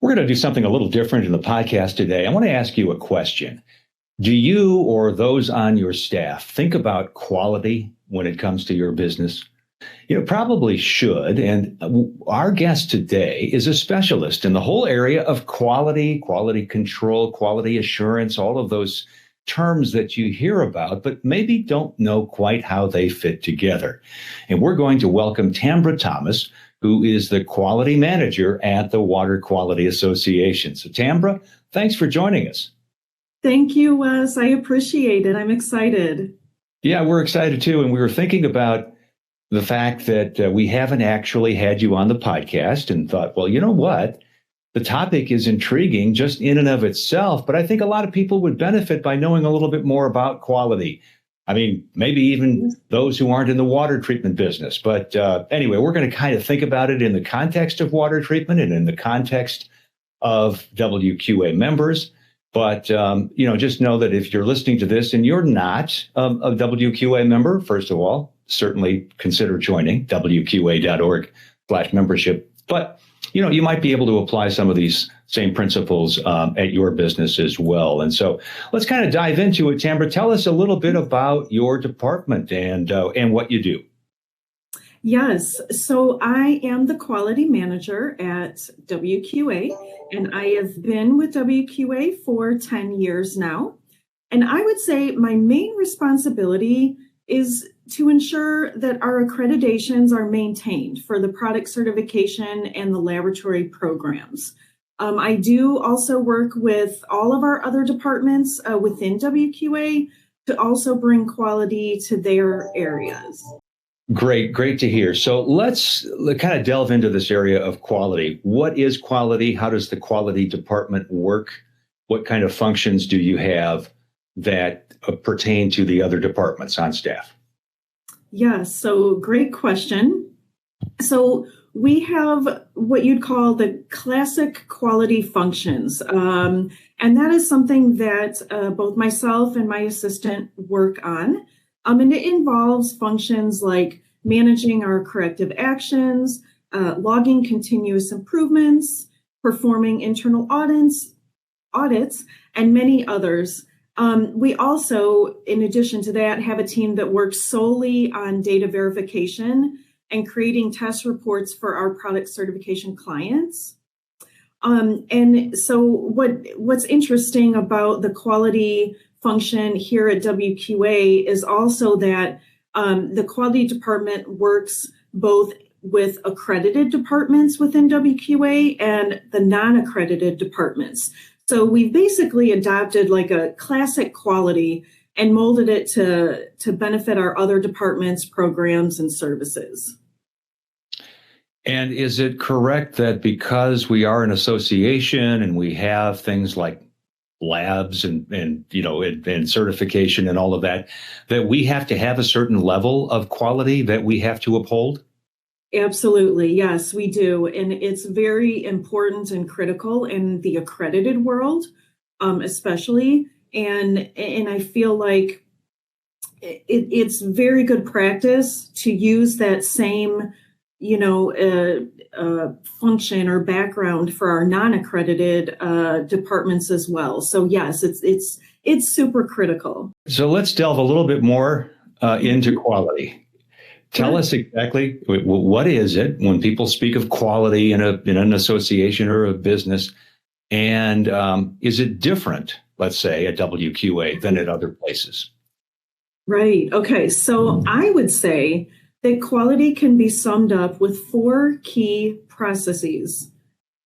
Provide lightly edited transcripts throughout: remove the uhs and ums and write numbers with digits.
We're going to do something a little different in the podcast today. I want to ask you a question. Do you or those on your staff think about quality when it comes to your business? You probably should. And our guest today is a specialist in the whole area of quality, quality control, quality assurance, all of those terms that you hear about, but maybe don't know quite how they fit together. And we're going to welcome Tambra Thomas, who is the quality manager at the Water Quality Association. So Tambra, thanks for joining us. Thank you, Wes. I appreciate it. I'm excited. Yeah, we're excited too. And we were thinking about the fact that we haven't actually had you on the podcast and thought, well, you know what? The topic is intriguing just in and of itself, but I think a lot of people would benefit by knowing a little bit more about quality. I mean, maybe even those who aren't in the water treatment business. But anyway, we're going to kind of think about it in the context of water treatment and in the context of WQA members. But, just know that if you're listening to this and you're not a WQA member, first of all, certainly consider joining WQA.org/membership. But, you might be able to apply some of these same principles at your business as well. And so let's kind of dive into it. Tambra, tell us a little bit about your department and what you do. Yes. So I am the quality manager at WQA, and I have been with WQA for 10 years now. And I would say my main responsibility is to ensure that our accreditations are maintained for the product certification and the laboratory programs. I do also work with all of our other departments within WQA to also bring quality to their areas. Great to hear. So let's kind of delve into this area of quality. What is quality? How does the quality department work? What kind of functions do you have that pertain to the other departments on staff? Yes, so great question. So we have what you'd call the classic quality functions. And that is something that both myself and my assistant work on. And it involves functions like managing our corrective actions, logging continuous improvements, performing internal audits, and many others. We also, in addition to that, have a team that works solely on data verification and creating test reports for our product certification clients. And so what's interesting about the quality function here at WQA is also that the quality department works both with accredited departments within WQA and the non-accredited departments. So we've basically adopted like a classic quality and molded it to benefit our other departments, programs, and services. And is it correct that because we are an association and we have things like labs and certification and all of that, that we have to have a certain level of quality that we have to uphold? Absolutely. Yes, we do. And it's very important and critical in the accredited world, especially. And I feel like it's very good practice to use that same, function or background for our non-accredited departments as well. So yes, it's super critical. So let's delve a little bit more into quality. Tell us exactly what is it when people speak of quality in an association or a business, and is it different, let's say, at WQA than at other places? Right. Okay. So I would say that quality can be summed up with 4 key processes.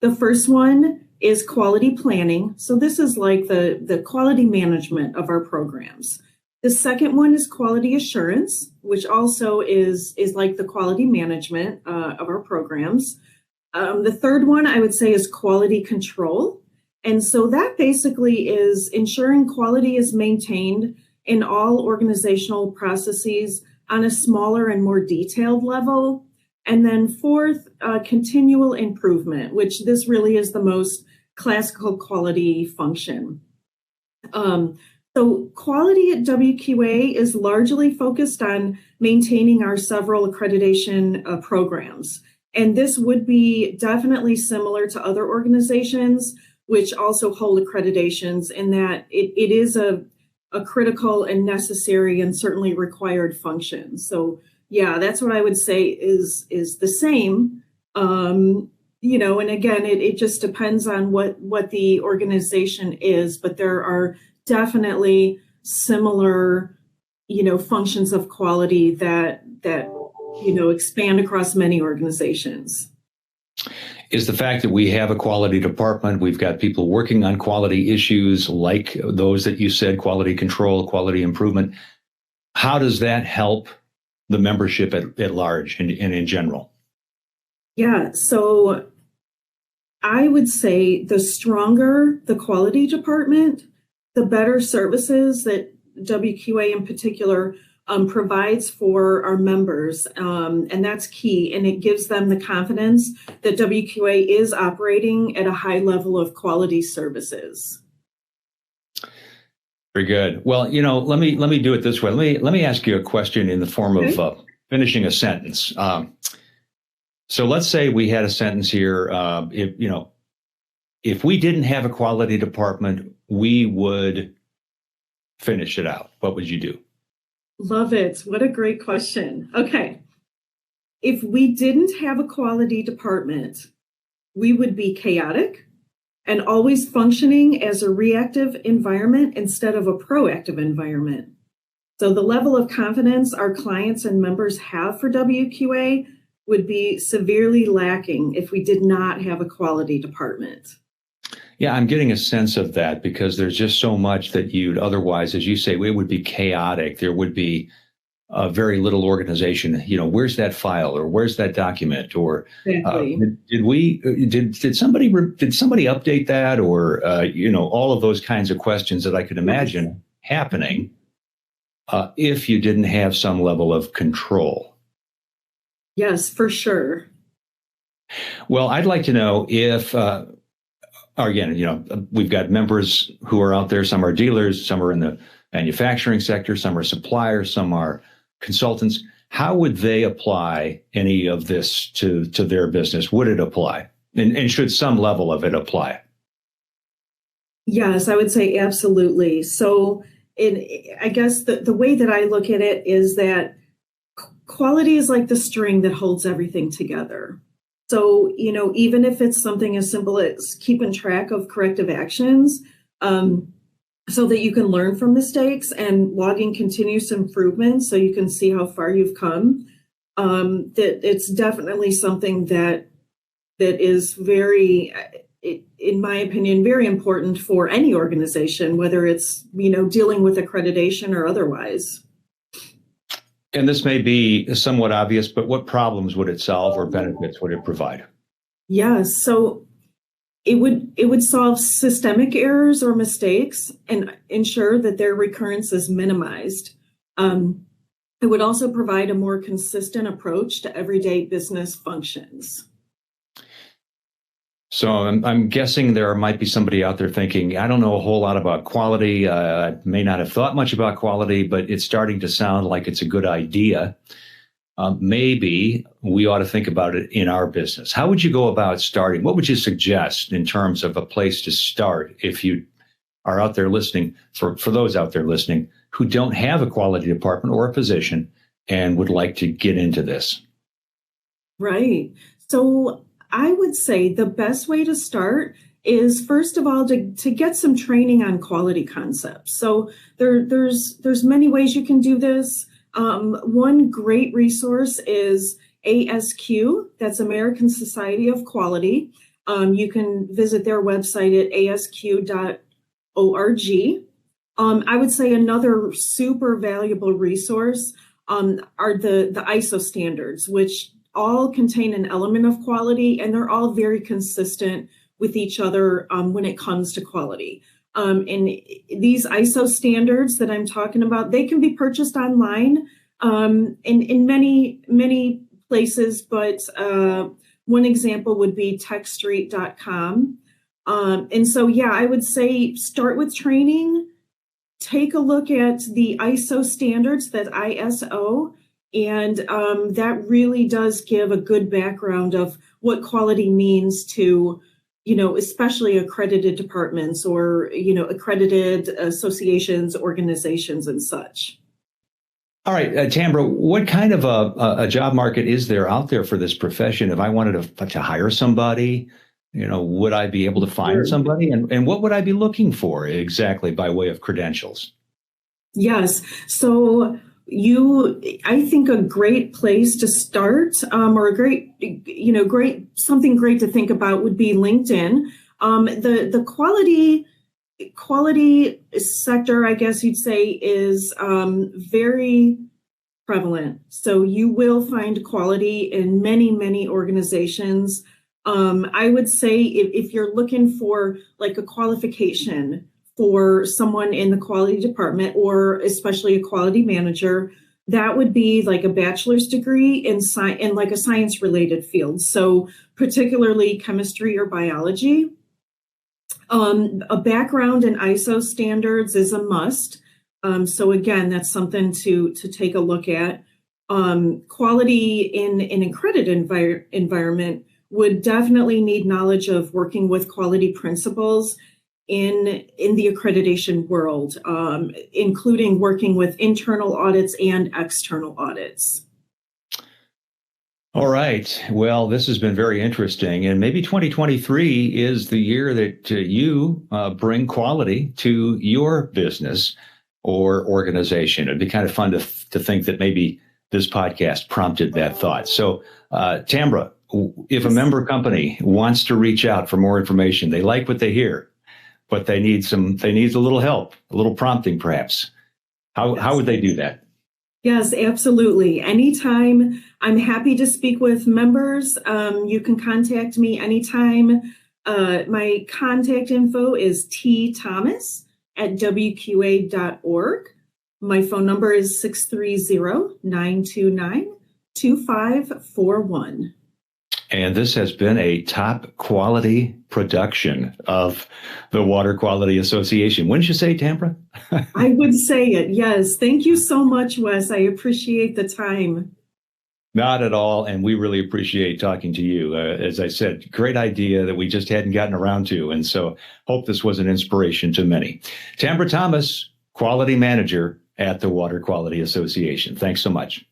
The first one is quality planning. So this is like the quality management of our programs. The second one is quality assurance, which also is like the quality management of our programs. The third one I would say is quality control. And so that basically is ensuring quality is maintained in all organizational processes on a smaller and more detailed level. And then fourth, continual improvement, which this really is the most classical quality function. So quality at WQA is largely focused on maintaining our several accreditation programs. And this would be definitely similar to other organizations, which also hold accreditations, in that it is a critical and necessary and certainly required function. So yeah, that's what I would say is the same. And again, it just depends on what the organization is, but there are definitely similar, functions of quality that expand across many organizations. Is the fact that we have a quality department, we've got people working on quality issues like those that you said, quality control, quality improvement, how does that help the membership at large and in general? Yeah, so I would say the stronger the quality department, the better services that WQA in particular provides for our members. And that's key. And it gives them the confidence that WQA is operating at a high level of quality services. Very good. Well, let me do it this way. Let me ask you a question in the form of finishing a sentence. So let's say we had a sentence here. If we didn't have a quality department, we would finish it out. What would you do? Love it. What a great question. Okay. If we didn't have a quality department, we would be chaotic and always functioning as a reactive environment instead of a proactive environment. So the level of confidence our clients and members have for WQA would be severely lacking if we did not have a quality department. Yeah, I'm getting a sense of that because there's just so much that you'd otherwise, as you say, it would be chaotic. There would be a very little organization. Where's that file or where's that document? Or exactly. did somebody update that? Or all of those kinds of questions that I could imagine happening if you didn't have some level of control. Yes, for sure. Well, I'd like to know if. Again, we've got members who are out there. Some are dealers, some are in the manufacturing sector, some are suppliers, some are consultants. How would they apply any of this to their business? Would it apply? And should some level of it apply? Yes, I would say absolutely. So I guess the way that I look at it is that quality is like the string that holds everything together. So, even if it's something as simple as keeping track of corrective actions, so that you can learn from mistakes and logging continuous improvement so you can see how far you've come, that it's definitely something that is very, in my opinion, very important for any organization, whether it's, dealing with accreditation or otherwise. And this may be somewhat obvious, but what problems would it solve or benefits would it provide? Yes, so it would solve systemic errors or mistakes and ensure that their recurrence is minimized. It would also provide a more consistent approach to everyday business functions. So I'm guessing there might be somebody out there thinking, I don't know a whole lot about quality. I may not have thought much about quality, but it's starting to sound like it's a good idea. Maybe we ought to think about it in our business. How would you go about starting? What would you suggest in terms of a place to start if you are out there listening, for those out there listening who don't have a quality department or a position and would like to get into this? Right. So I would say the best way to start is, first of all, to get some training on quality concepts. So there's many ways you can do this. One great resource is ASQ, that's American Society of Quality. You can visit their website at asq.org. I would say another super valuable resource are the ISO standards, which all contain an element of quality, and they're all very consistent with each other when it comes to quality. And these ISO standards that I'm talking about, they can be purchased online in many places, but one example would be techstreet.com. And so, yeah, I would say start with training, take a look at the ISO standards, that ISO, And that really does give a good background of what quality means to, especially accredited departments or, accredited associations, organizations, and such. All right, Tambra, what kind of a job market is there out there for this profession? If I wanted to hire somebody, would I be able to find somebody? And what would I be looking for exactly by way of credentials? Yes. So I think a great place to start, or something great to think about would be LinkedIn. The quality sector, I guess you'd say, is very prevalent. So you will find quality in many, many organizations. I would say if you're looking for like a qualification for someone in the quality department, or especially a quality manager, that would be like a bachelor's degree in like a science related field. So particularly chemistry or biology. A background in ISO standards is a must. So again, that's something to take a look at. Quality in an accredited environment would definitely need knowledge of working with quality principles in the accreditation world, including working with internal audits and external audits. All right. Well, this has been very interesting. And maybe 2023 is the year that you bring quality to your business or organization. It'd be kind of fun to think that maybe this podcast prompted that thought. So, Tambra, if a member company wants to reach out for more information, they like what they hear, but they need a little help, a little prompting perhaps. How would they do that? Yes, absolutely. Anytime. I'm happy to speak with members. You can contact me anytime. My contact info is tthomas@wqa.org. My phone number is 630-929-2541. And this has been a top quality production of the Water Quality Association. Wouldn't you say, Tambra? I would say it, yes. Thank you so much, Wes. I appreciate the time. Not at all. And we really appreciate talking to you. As I said, great idea that we just hadn't gotten around to. And so hope this was an inspiration to many. Tambra Thomas, Quality Manager at the Water Quality Association. Thanks so much.